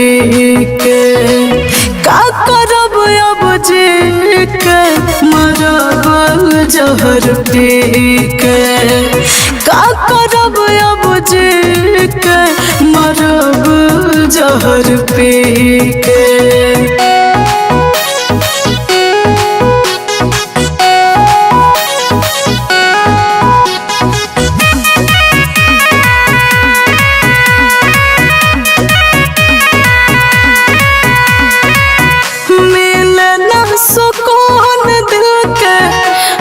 पी के का करब अब जी के मरब जहर पी के का करब अब जी के मरब जहर पी के। सुकून दिल के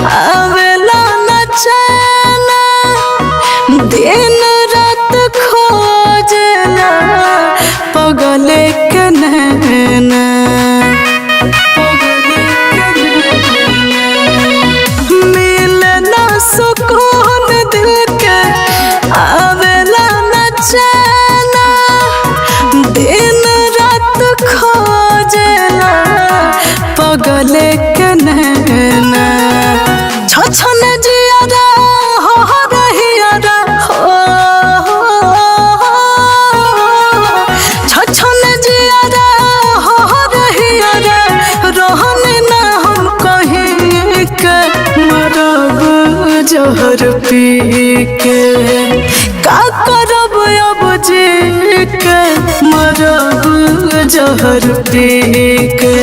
आवेला न चैन दिन रात खोजला पगले के नैना मिले न सुकून दिल के आवेला न चैन दिन रात खोजला पगले के नैना छछन जियारा हो रहियारा हो छछन जियारा हो रहियारा रहने ना हम कहीं के मरब जहर पी के का करब अब जी के मरब जहर पी के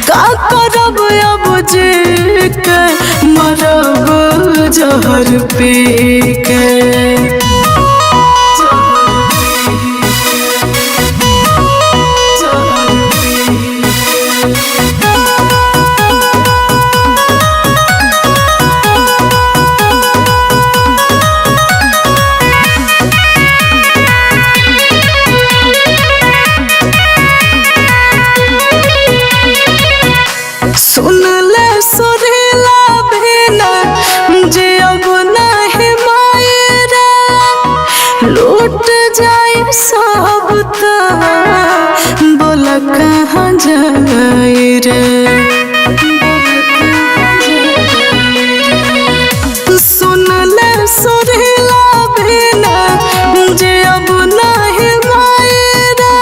का करब अब जी के मरब जहर पी के। सुन ले सुरीला बिना जे अब नहीं मायरा लूट जाए सब बोल कहाँ जाए रे। सुन ले सुरीला बिना जे अब नहीं मायरा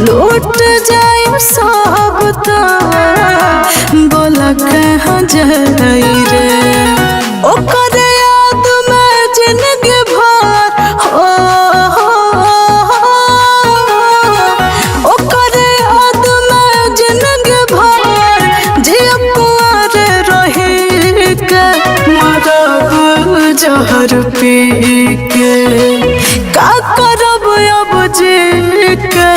लूट जाए सब बोला कहाँ जाई रे। ओकर याद में जिंदगी भर हो ओकर याद में जिंदगी भर जियब कुंवर रही के मरब जहर पी के का करब अब जी के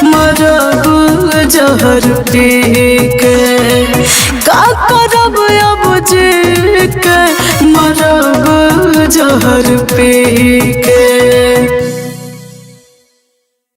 मरब जहर पी के का करब अब जी के मरब जहर पी के।